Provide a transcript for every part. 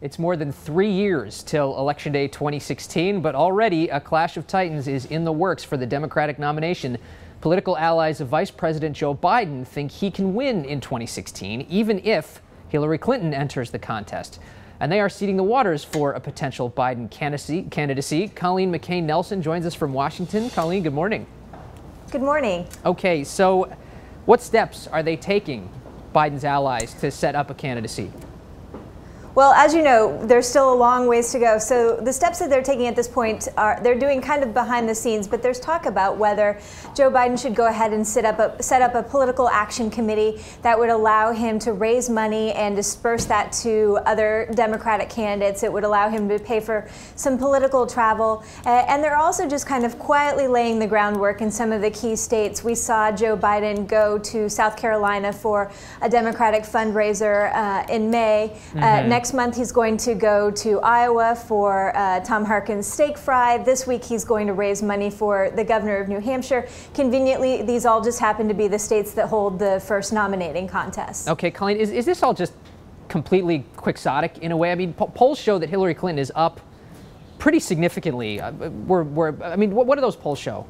It's more than 3 years till Election Day 2016, but already a clash of titans is in the works for the Democratic nomination. Political allies of Vice President Joe Biden think he can win in 2016, even if Hillary Clinton enters the contest. And they are seeding the waters for a potential Biden candidacy. Colleen McCain Nelson joins us from Washington. Colleen, good morning. Good morning. Okay, so what steps are they taking, Biden's allies, to set up a candidacy? Well, as you know, there's still a long ways to go. So the steps that they're taking at this point they're doing kind of behind the scenes, but there's talk about whether Joe Biden should go ahead and set up a political action committee that would allow him to raise money and disperse that to other Democratic candidates. It would allow him to pay for some political travel. And they're also just kind of quietly laying the groundwork in some of the key states. We saw Joe Biden go to South Carolina for a Democratic fundraiser in May. Next month, he's going to go to Iowa for Tom Harkin's steak fry. This week, he's going to raise money for the governor of New Hampshire. Conveniently, these all just happen to be the states that hold the first nominating contest. Okay, Colleen, is this all just completely quixotic in a way? I mean, polls show that Hillary Clinton is up pretty significantly. I mean, what do those polls show?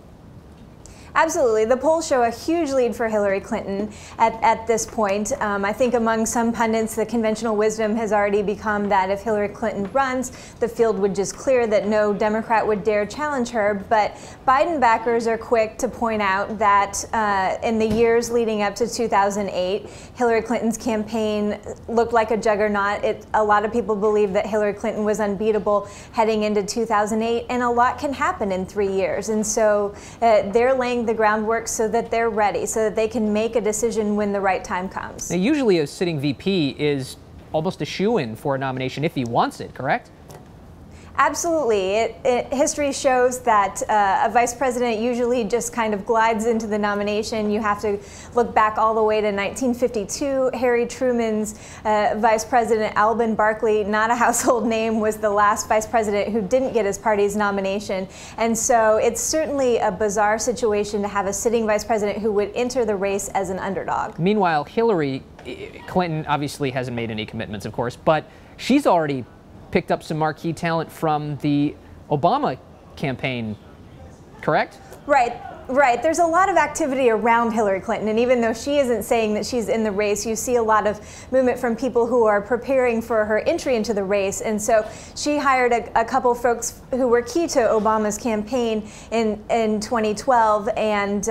Absolutely. The polls show a huge lead for Hillary Clinton at this point. I think among some pundits, the conventional wisdom has already become that if Hillary Clinton runs, the field would just clear, that no Democrat would dare challenge her. But Biden backers are quick to point out that in the years leading up to 2008, Hillary Clinton's campaign looked like a juggernaut. A lot of people believe that Hillary Clinton was unbeatable heading into 2008, and a lot can happen in 3 years. And so they're laying the groundwork so that they're ready, so that they can make a decision when the right time comes. Now, usually a sitting VP is almost a shoo-in for a nomination if he wants it, correct? Absolutely. History shows that a vice president usually just kind of glides into the nomination. You have to look back all the way to 1952. Harry Truman's vice president, Alben Barkley, not a household name, was the last vice president who didn't get his party's nomination. And so it's certainly a bizarre situation to have a sitting vice president who would enter the race as an underdog. Meanwhile, Hillary Clinton obviously hasn't made any commitments, of course, but she's already picked up some marquee talent from the Obama campaign, correct? Right. There's a lot of activity around Hillary Clinton, and even though she isn't saying that she's in the race, you see a lot of movement from people who are preparing for her entry into the race. And so she hired a couple folks who were key to Obama's campaign in 2012, and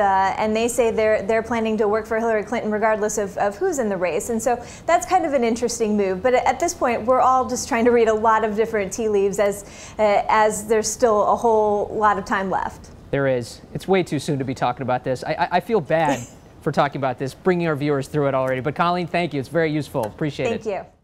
they say they're planning to work for Hillary Clinton regardless of who's in the race. And so that's kind of an interesting move. But at this point, we're all just trying to read a lot of different tea leaves as there's still a whole lot of time left. There is. It's way too soon to be talking about this. I feel bad for talking about this, bringing our viewers through it already. But Colleen, thank you. It's very useful. Appreciate it. Thank you.